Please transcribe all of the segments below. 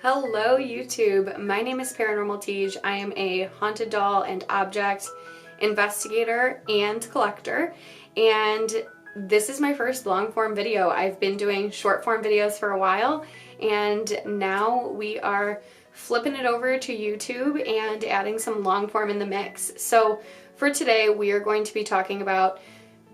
Hello YouTube, my name is Paranormal Tej. I am a haunted doll and object investigator and collector, and this is my first long form video. I've been doing short form videos for a while, and now we are flipping it over to YouTube and adding some long form in the mix. So for today we are going to be talking about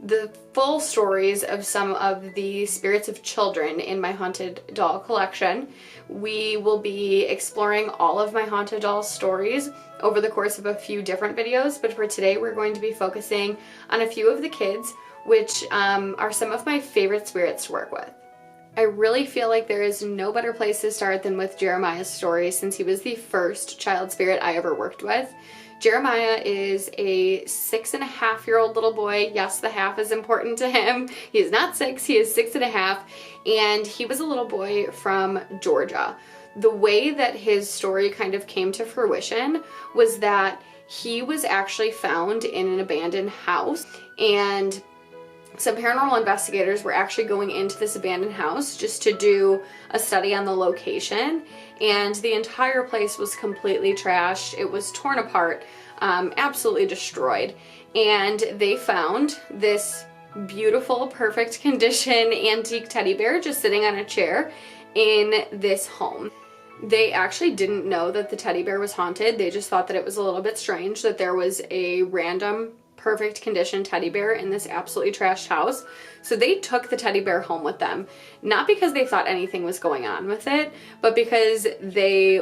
the full stories of some of the spirits of children in my haunted doll collection. We will be exploring all of my haunted doll stories over the course of a few different videos, but for today we're going to be focusing on a few of the kids, which are some of my favorite spirits to work with. I really feel like there is no better place to start than with Jeremiah's story, since he was the first child spirit I ever worked with. Jeremiah is a 6.5-year-old little boy. Yes, the half is important to him. He is not 6, he is 6.5, and he was a little boy from Georgia. The way that his story kind of came to fruition was that he was actually found in an abandoned house, and some paranormal investigators were actually going into this abandoned house just to do a study on the location, and the entire place was completely trashed. It was torn apart, absolutely destroyed, and they found this beautiful, perfect condition antique teddy bear just sitting on a chair in this home. They actually didn't know that the teddy bear was haunted. They just thought that it was a little bit strange that there was a random perfect condition teddy bear in this absolutely trashed house. So they took the teddy bear home with them, not because they thought anything was going on with it, but because they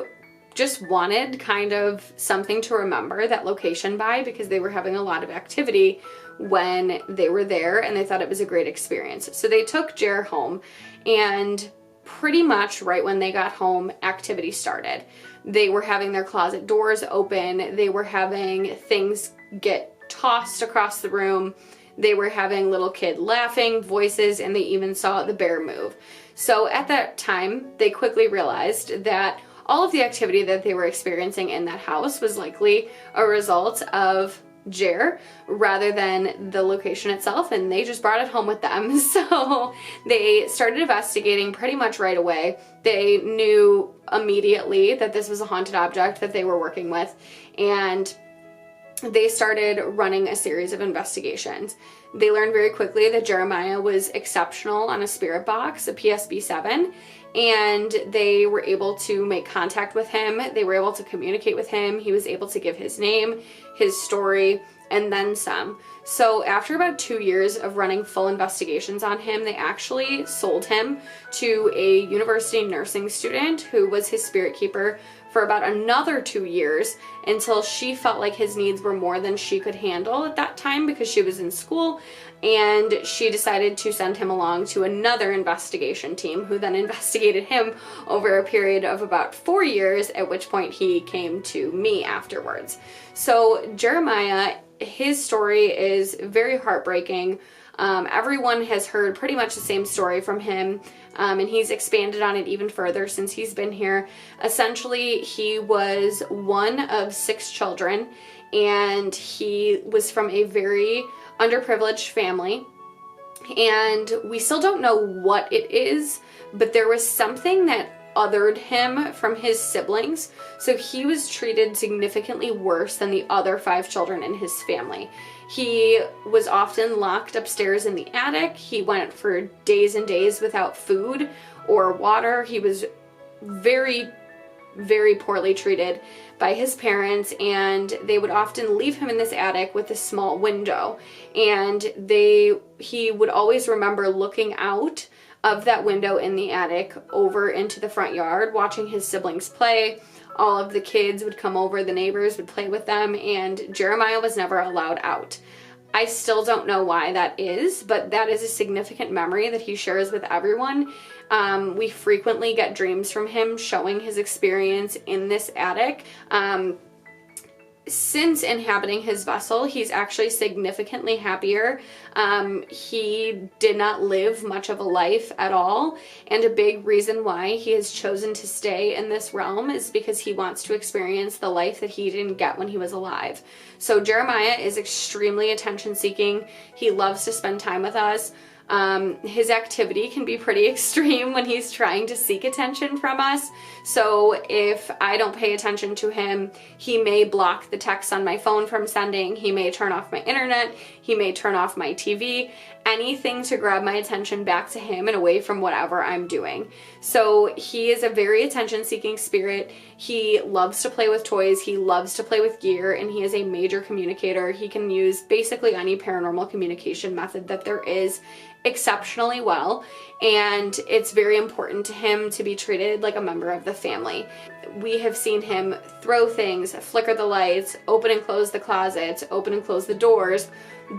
just wanted kind of something to remember that location by, because they were having a lot of activity when they were there and they thought it was a great experience. So they took Jer home, and pretty much right when they got home, activity started. They were having their closet doors open, they were having things get tossed across the room, they were having little kid laughing, voices, and they even saw the bear move. So at that time, they quickly realized that all of the activity that they were experiencing in that house was likely a result of Jer rather than the location itself, and they just brought it home with them. So they started investigating pretty much right away. They knew immediately that this was a haunted object that they were working with, and they started running a series of investigations. They learned very quickly that Jeremiah was exceptional on a spirit box, a PSB-7, and they were able to make contact with him. They were able to communicate with him. He was able to give his name, his story, and then some. So after about 2 years of running full investigations on him, they actually sold him to a university nursing student who was his spirit keeper for about another 2 years, until she felt like his needs were more than she could handle at that time because she was in school, and she decided to send him along to another investigation team who then investigated him over a period of about 4 years, at which point he came to me afterwards. So Jeremiah, his story is very heartbreaking. Everyone has heard pretty much the same story from him, and he's expanded on it even further since he's been here. Essentially, he was one of 6 children, and he was from a very underprivileged family, and we still don't know what it is, but there was something that othered him from his siblings, so he was treated significantly worse than the other 5 children in his family. He was often locked upstairs in the attic. He went for days and days without food or water. He was very, very poorly treated by his parents, and they would often leave him in this attic with a small window, and he would always remember looking out of that window in the attic over into the front yard, watching his siblings play. All of the kids would come over, the neighbors would play with them, and Jeremiah was never allowed out. I still don't know why that is, but that is a significant memory that he shares with everyone. We frequently get dreams from him showing his experience in this attic. Since inhabiting his vessel, he's actually significantly happier. He did not live much of a life at all, and a big reason why he has chosen to stay in this realm is because he wants to experience the life that he didn't get when he was alive. So Jeremiah is extremely attention-seeking. He loves to spend time with us. His activity can be pretty extreme when he's trying to seek attention from us. So if I don't pay attention to him, he may block the text on my phone from sending, he may turn off my internet, he may turn off my TV, anything to grab my attention back to him and away from whatever I'm doing. So he is a very attention-seeking spirit. He loves to play with toys, he loves to play with gear, and he is a major communicator. He can use basically any paranormal communication method that there is exceptionally well, and it's very important to him to be treated like a member of the family. We have seen him throw things, flicker the lights, open and close the closets, open and close the doors,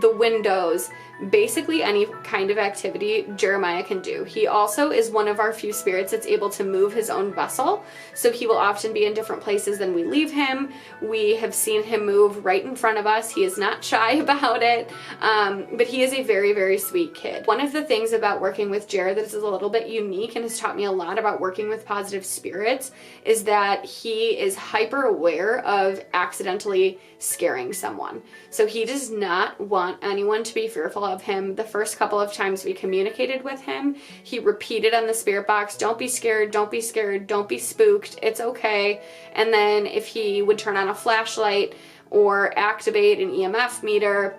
the windows, basically any kind of activity Jeremiah can do. He also is one of our few spirits that's able to move his own vessel, so he will often be in different places than we leave him. We have seen him move right in front of us. He is not shy about it, but he is a very, very sweet kid. One of the things about working with Jer that is a little bit unique and has taught me a lot about working with positive spirits is that he is hyper aware of accidentally scaring someone. So he does not want anyone to be fearful of him. The first couple of times we communicated with him, he repeated on the spirit box, "Don't be scared, don't be scared, don't be spooked, it's okay." And then if he would turn on a flashlight or activate an EMF meter,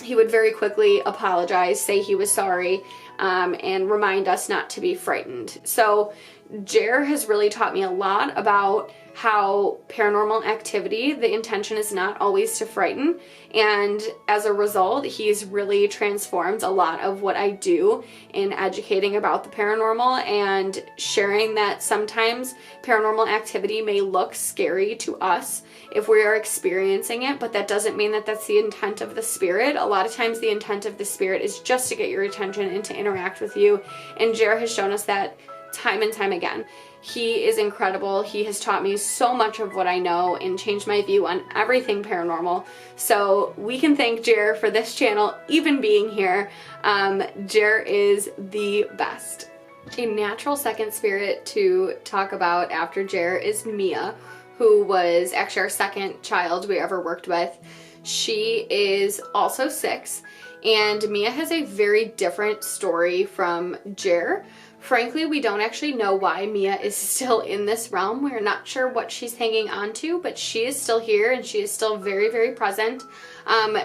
he would very quickly apologize, say he was sorry, and remind us not to be frightened. So Jer has really taught me a lot about how paranormal activity, the intention is not always to frighten, and as a result, he's really transformed a lot of what I do in educating about the paranormal and sharing that sometimes paranormal activity may look scary to us if we are experiencing it, but that doesn't mean that that's the intent of the spirit. A lot of times the intent of the spirit is just to get your attention and to interact with you, and Jer has shown us that time and time again. He is incredible. He has taught me so much of what I know and changed my view on everything paranormal. So we can thank Jer for this channel even being here. Jer is the best. A natural second spirit to talk about after Jer is Mia, who was actually our second child we ever worked with. She is also 6, and Mia has a very different story from Jer. Frankly, we don't actually know why Mia is still in this realm. We're not sure what she's hanging on to, but she is still here and she is still very, very present.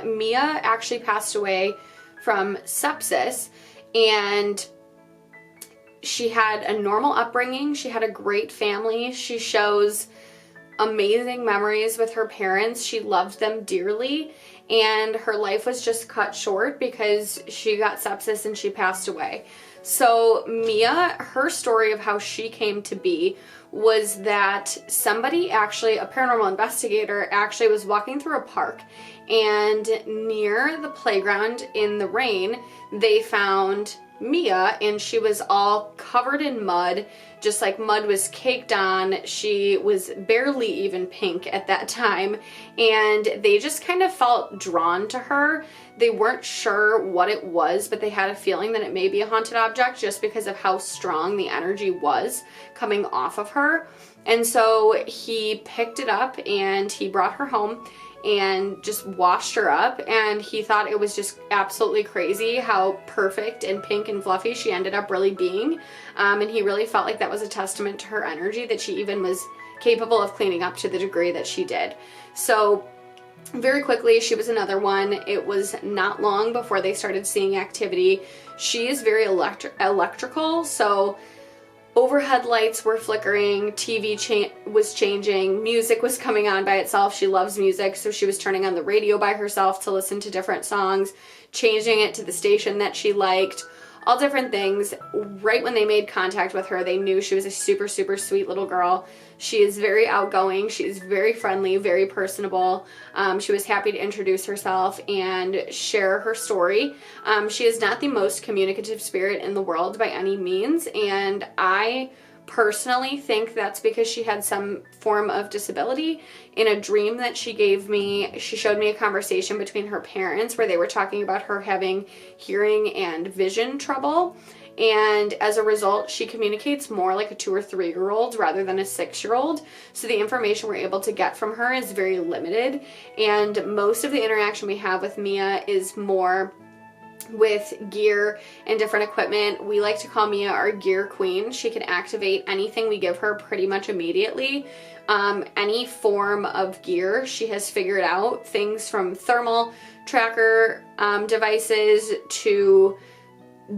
Mia actually passed away from sepsis, and she had a normal upbringing. She had a great family. She shows amazing memories with her parents. She loved them dearly, and her life was just cut short because she got sepsis and she passed away. So Mia, her story of how she came to be was that somebody actually, a paranormal investigator, actually was walking through a park, and near the playground in the rain, they found Mia, and she was all covered in mud, just like mud was caked on. She was barely even pink at that time, and they just kind of felt drawn to her. They weren't sure what it was, but they had a feeling that it may be a haunted object just because of how strong the energy was coming off of her. And so he picked it up and he brought her home and just washed her up, and he thought it was just absolutely crazy how perfect and pink and fluffy she ended up really being, and he really felt like that was a testament to her energy, that she even was capable of cleaning up to the degree that she did. So very quickly, she was another one. It was not long before they started seeing activity. She is very electrical, so overhead lights were flickering, TV was changing, music was coming on by itself. She loves music, so she was turning on the radio by herself to listen to different songs, changing it to the station that she liked, all different things. Right when they made contact with her, they knew she was a super, super sweet little girl. She is very outgoing. She is very friendly, very personable. She was happy to introduce herself and share her story. She is not the most communicative spirit in the world by any means, and I personally think that's because she had some form of disability. In a dream that she gave me, she showed me a conversation between her parents where they were talking about her having hearing and vision trouble, and as a result she communicates more like a 2 or 3-year-old rather than a 6-year-old. So the information we're able to get from her is very limited, and most of the interaction we have with Mia is more with gear and different equipment. We like to call Mia our gear queen. She can activate anything we give her pretty much immediately. Any form of gear she has figured out, things from thermal tracker devices to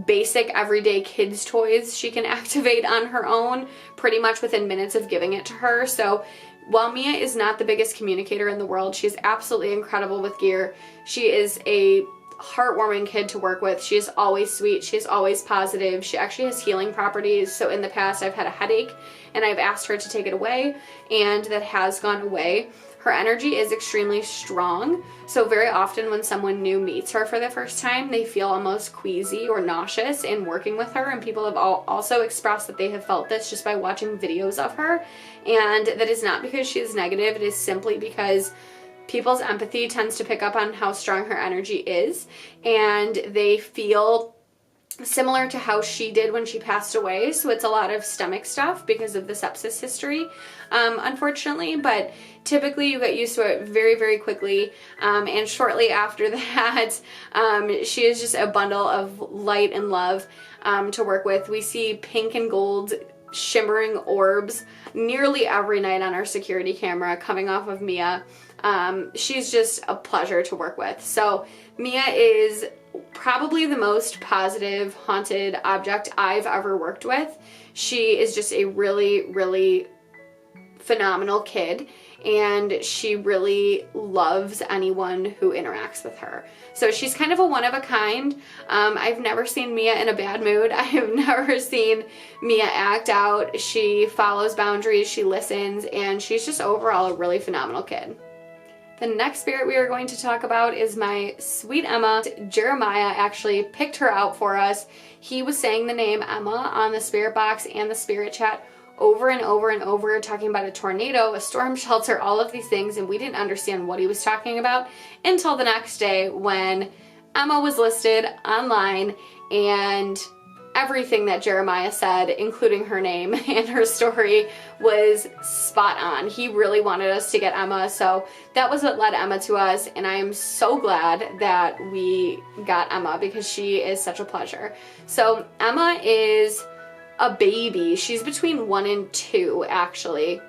basic everyday kids toys she can activate on her own pretty much within minutes of giving it to her. So while Mia is not the biggest communicator in the world, she's absolutely incredible with gear. She is a heartwarming kid to work with. She is always sweet. She's always positive. She actually has healing properties. So in the past, I've had a headache and I've asked her to take it away, and that has gone away. Her energy is extremely strong. So very often when someone new meets her for the first time, they feel almost queasy or nauseous in working with her. And people have also expressed that they have felt this just by watching videos of her. And that is not because she is negative. It is simply because people's empathy tends to pick up on how strong her energy is, and they feel similar to how she did when she passed away. So it's a lot of stomach stuff because of the sepsis history, unfortunately, but typically you get used to it very, very quickly. And shortly after that, she is just a bundle of light and love to work with. We see pink and gold shimmering orbs nearly every night on our security camera coming off of Mia. She's just a pleasure to work with. So Mia is probably the most positive haunted object I've ever worked with. She is just a really, really phenomenal kid, and she really loves anyone who interacts with her. So she's kind of a one of a kind. I've never seen Mia in a bad mood. I have never seen Mia act out. She follows boundaries, she listens, and she's just overall a really phenomenal kid. The next spirit we are going to talk about is my sweet Emma. Jeremiah actually picked her out for us. He was saying the name Emma on the spirit box and the spirit chat over and over and over, talking about a tornado, a storm shelter, all of these things, and we didn't understand what he was talking about until the next day when Emma was listed online, and everything that Jeremiah said, including her name and her story, was spot on. He really wanted us to get Emma, so that was what led Emma to us, and I am so glad that we got Emma because she is such a pleasure. So Emma is a baby. She's between 1 and 2, actually.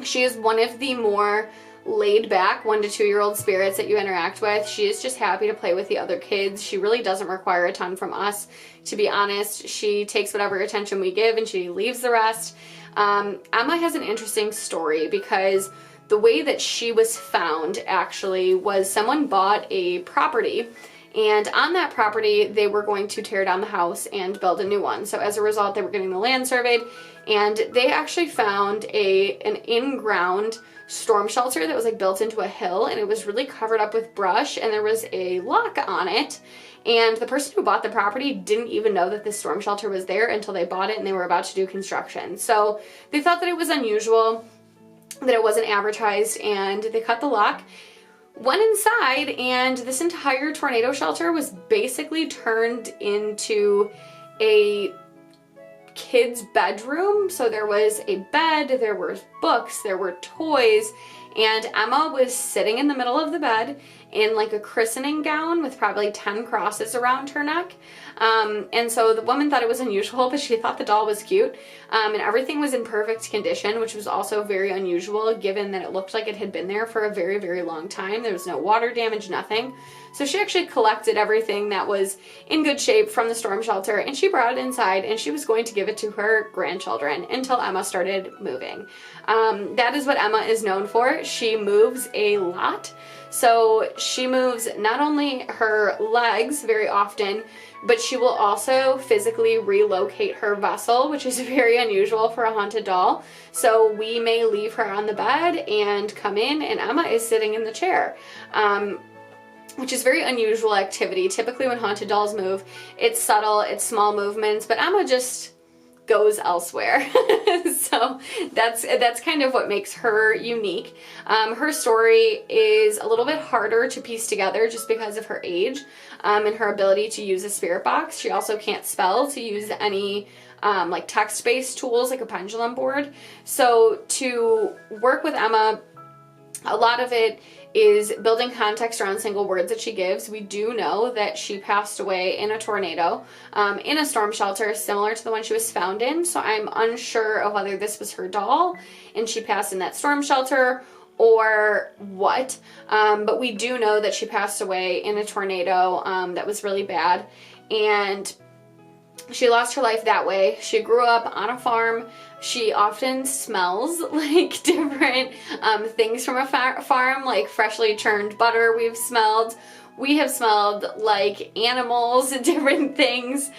She is one of the more laid back 1 to 2 year old spirits that you interact with. She is just happy to play with the other kids. She really doesn't require a ton from us, to be honest. She takes whatever attention we give and she leaves the rest. Emma has an interesting story because the way that she was found actually was someone bought a property, and on that property they were going to tear down the house and build a new one. So as a result, they were getting the land surveyed, and they actually found an in-ground storm shelter that was like built into a hill, and it was really covered up with brush, and there was a lock on it, and the person who bought the property didn't even know that this storm shelter was there until they bought it and they were about to do construction. So they thought that it was unusual that it wasn't advertised, and they cut the lock, went inside, and this entire tornado shelter was basically turned into a kid's bedroom. So there was a bed, there were books, there were toys, and Emma was sitting in the middle of the bed in like a christening gown with probably 10 crosses around her neck. And so the woman thought it was unusual, but she thought the doll was cute. And everything was in perfect condition, which was also very unusual given that it looked like it had been there for a very, very long time. There was no water damage, nothing. So she actually collected everything that was in good shape from the storm shelter, and she brought it inside, and she was going to give it to her grandchildren until Emma started moving. That is what Emma is known for. She moves a lot. So she moves not only her legs very often, but she will also physically relocate her vessel, which is very unusual for a haunted doll. So we may leave her on the bed and come in, and Emma is sitting in the chair. Which is very unusual activity. Typically when haunted dolls move, it's subtle, it's small movements, but Emma just goes elsewhere. So that's kind of what makes her unique. Her story is a little bit harder to piece together just because of her age and her ability to use a spirit box. She also can't spell to use any like text-based tools like a pendulum board. So to work with Emma, a lot of it is building context around single words that she gives. We do know that she passed away in a tornado, in a storm shelter similar to the one she was found in. So I'm unsure of whether this was her doll and she passed in that storm shelter or what. But we do know that she passed away in a tornado that was really bad. And she lost her life that way. She grew up on a farm. She often smells like different things from a farm, like freshly churned butter we've smelled. We have smelled like animals and different things,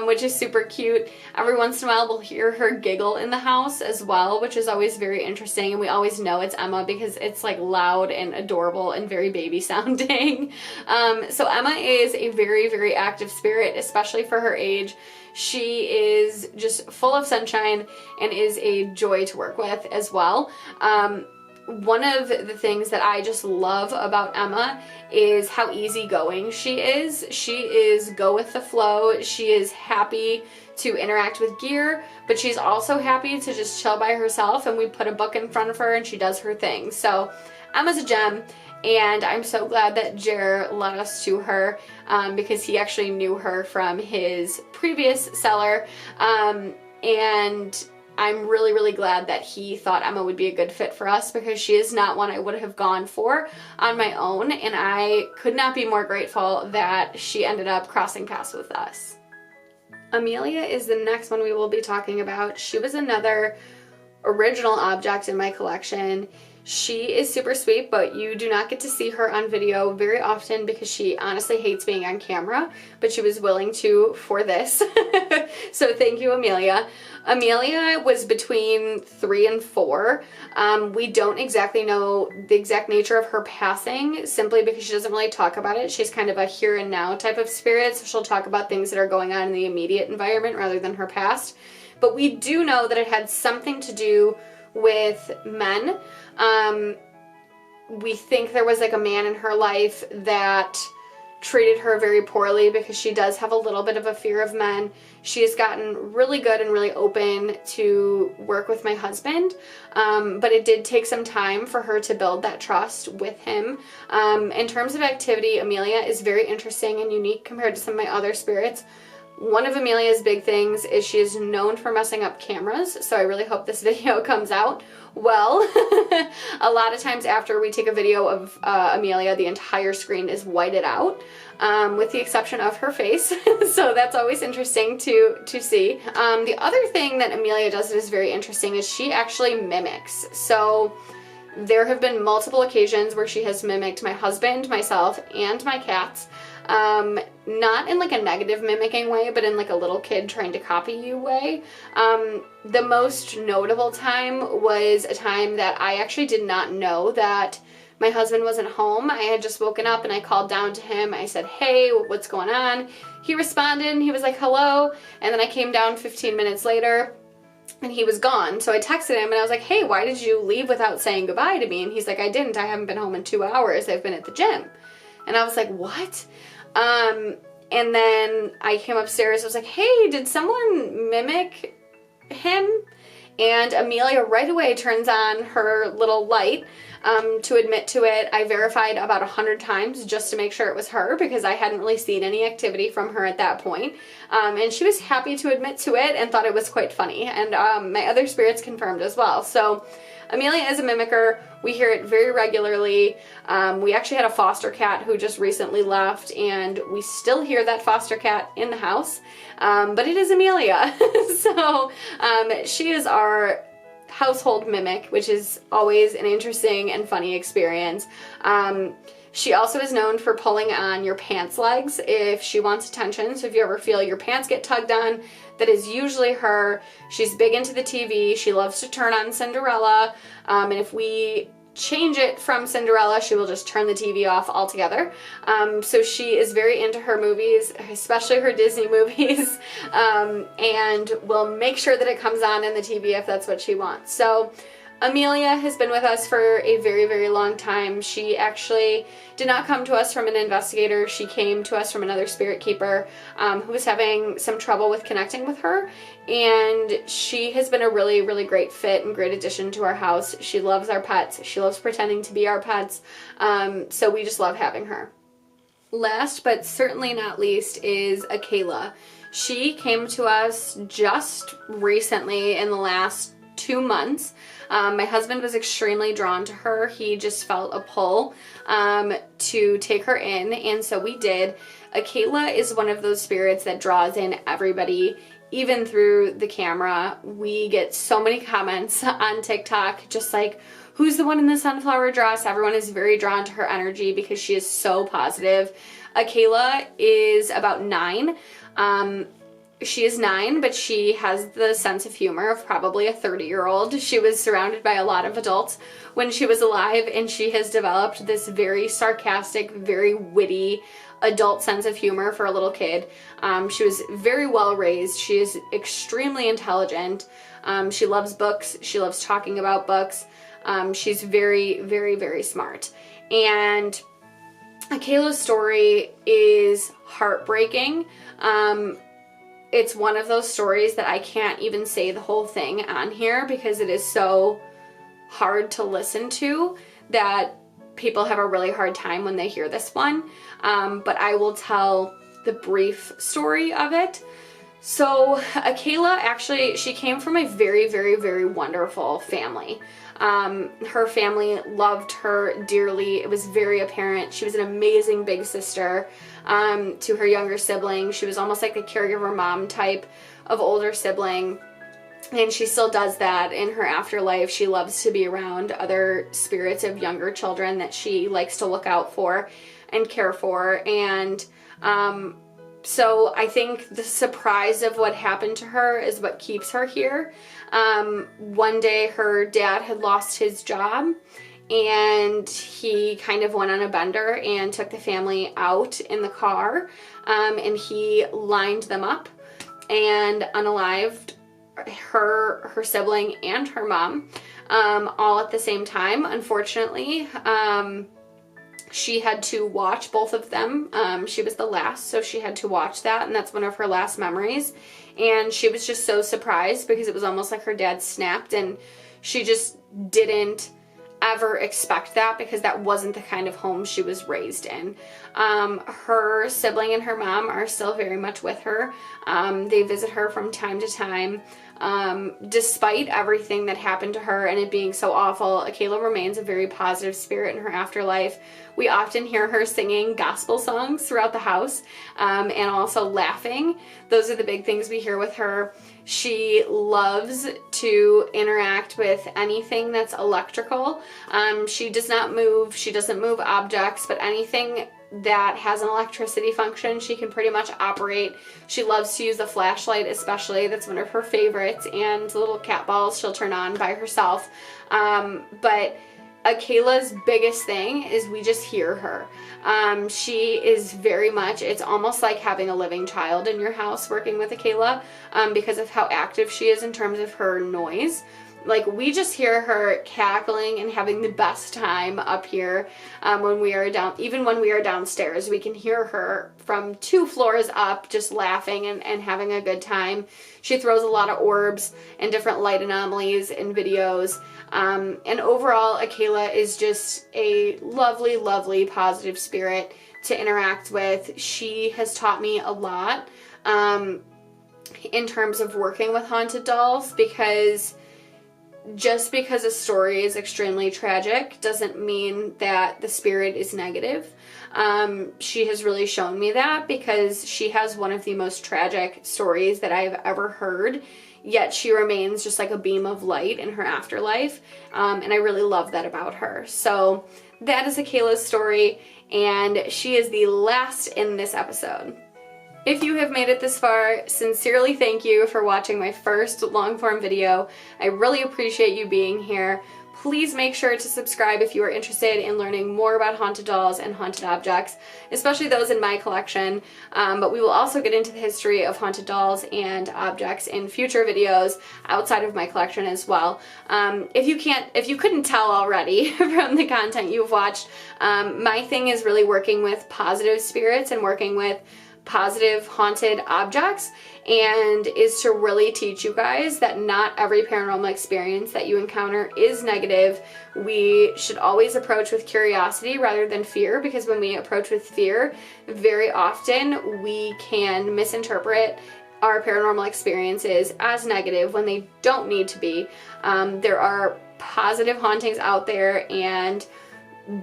which is super cute. Every once in a while we'll hear her giggle in the house as well, which is always very interesting. And we always know it's Emma because it's like loud and adorable and very baby sounding. So Emma is a very, very active spirit, especially for her age. She is just full of sunshine and is a joy to work with as well. One of the things that I just love about Emma is how easygoing she is. She is go with the flow. She is happy to interact with gear, but she's also happy to just chill by herself, and we put a book in front of her and she does her thing. So Emma's a gem, and I'm so glad that Jer led us to her because he actually knew her from his previous seller, and I'm really, really glad that he thought Emma would be a good fit for us because she is not one I would have gone for on my own, and I could not be more grateful that she ended up crossing paths with us. Amelia is the next one we will be talking about. She was another original object in my collection. She is super sweet, but you do not get to see her on video very often because she honestly hates being on camera, but she was willing to for this. So thank you, Amelia. Amelia was between 3 and 4. We don't exactly know the exact nature of her passing simply because she doesn't really talk about it. She's kind of a here and now type of spirit, so she'll talk about things that are going on in the immediate environment rather than her past. But we do know that it had something to do with men. We think there was like a man in her life that treated her very poorly because she does have a little bit of a fear of men. She has gotten really good and really open to work with my husband, but it did take some time for her to build that trust with him. In terms of activity, Amelia is very interesting and unique compared to some of my other spirits. One of Amelia's big things is she is known for messing up cameras, so I really hope this video comes out well. A lot of times after we take a video of Amelia, the entire screen is whited out, with the exception of her face, so that's always interesting to see. The other thing that Amelia does that is very interesting is she actually mimics. So there have been multiple occasions where she has mimicked my husband, myself, and my cats. Not in like a negative mimicking way, but in like a little kid trying to copy you way. The most notable time was a time that I actually did not know that my husband wasn't home. I had just woken up and I called down to him. I said, "Hey, what's going on?" He responded and he was like, "Hello." And then I came down 15 minutes later and he was gone. So I texted him and I was like, "Hey, why did you leave without saying goodbye to me?" And he's like, "I didn't. I haven't been home in 2 hours. I've been at the gym." And I was like, "What?" And then I came upstairs. I was like, "Hey, did someone mimic him?" And Amelia right away turns on her little light to admit to it. I verified about 100 times just to make sure it was her because I hadn't really seen any activity from her at that point. And she was happy to admit to it and thought it was quite funny. And my other spirits confirmed as well. So Amelia is a mimicker. We hear it very regularly. We actually had a foster cat who just recently left, and we still hear that foster cat in the house. But it is Amelia. So she is our household mimic, which is always an interesting and funny experience. She also is known for pulling on your pants legs if she wants attention. So if you ever feel your pants get tugged on, that is usually her. She's big into the TV. She loves to turn on Cinderella. And if we change it from Cinderella, she will just turn the TV off altogether. So she is very into her movies, especially her Disney movies, and will make sure that it comes on in the TV if that's what she wants. So Amelia has been with us for a very, very long time. She actually did not come to us from an investigator. She came to us from another spirit keeper who was having some trouble with connecting with her. And she has been a really, really great fit and great addition to our house. She loves our pets. She loves pretending to be our pets. So we just love having her. Last but certainly not least is Akayla. She came to us just recently in the last 2 months. My husband was extremely drawn to her. He just felt a pull to take her in, and so we did. Akayla is one of those spirits that draws in everybody, even through the camera. We get so many comments on TikTok, just like, who's the one in the sunflower dress? Everyone is very drawn to her energy because she is so positive. Akayla is about 9. She is 9, but she has the sense of humor of probably a 30-year-old. She was surrounded by a lot of adults when she was alive, and she has developed this very sarcastic, very witty adult sense of humor for a little kid. She was very well raised. She is extremely intelligent. She loves books. She loves talking about books. She's very, very, very smart. And Akayla's story is heartbreaking. It's one of those stories that I can't even say the whole thing on here because it is so hard to listen to that people have a really hard time when they hear this one. But I will tell the brief story of it. So Akayla, actually, she came from a very, very, very wonderful family. Her family loved her dearly. It was very apparent. She was an amazing big sister to her younger sibling. She was almost like a caregiver mom type of older sibling. And she still does that in her afterlife. She loves to be around other spirits of younger children that she likes to look out for and care for. And so I think the surprise of what happened to her is what keeps her here. One day her dad had lost his job, and he kind of went on a bender and took the family out in the car, and he lined them up and unalived her sibling and her mom all at the same time. Unfortunately, she had to watch both of them. She was the last, so she had to watch that, and that's one of her last memories. And she was just so surprised because it was almost like her dad snapped, and she just didn't ever expect that because that wasn't the kind of home she was raised in. Her sibling and her mom are still very much with her. They visit her from time to time. Despite everything that happened to her and it being so awful, Akayla remains a very positive spirit in her afterlife. We often hear her singing gospel songs throughout the house, and also laughing. Those are the big things we hear with her. She loves to interact with anything that's electrical. She does not move. She doesn't move objects, but anything that has an electricity function, she can pretty much operate. She loves to use a flashlight, especially. That's one of her favorites. And the little cat balls she'll turn on by herself. But Akayla's biggest thing is we just hear her. She is very much, it's almost like having a living child in your house working with Akayla, because of how active she is in terms of her noise. Like, we just hear her cackling and having the best time up here when we are down. Even when we are downstairs, we can hear her from 2 floors up just laughing and having a good time. She throws a lot of orbs and different light anomalies in videos. And overall, Akayla is just a lovely, lovely, positive spirit to interact with. She has taught me a lot in terms of working with haunted dolls, because just because a story is extremely tragic doesn't mean that the spirit is negative. She has really shown me that, because she has one of the most tragic stories that I've ever heard, yet she remains just like a beam of light in her afterlife, and I really love that about her. So that is Akayla's story, and she is the last in this episode. If you have made it this far, sincerely thank you for watching my first long form video. I really appreciate you being here. please make sure to subscribe if you are interested in learning more about haunted dolls and haunted objects, especially those in my collection. But we will also get into the history of haunted dolls and objects in future videos outside of my collection as well. If you couldn't tell already from the content you've watched, my thing is really working with positive spirits and working with positive haunted objects, and is to really teach you guys that not every paranormal experience that you encounter is negative. We should always approach with curiosity rather than fear, because when we approach with fear, very often we can misinterpret our paranormal experiences as negative when they don't need to be. There are positive hauntings out there, and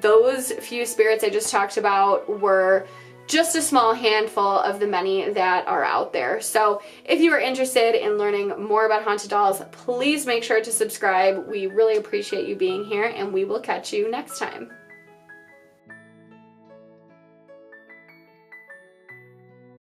those few spirits I just talked about were just a small handful of the many that are out there. So if you are interested in learning more about haunted dolls, please make sure to subscribe. We really appreciate you being here, and we will catch you next time.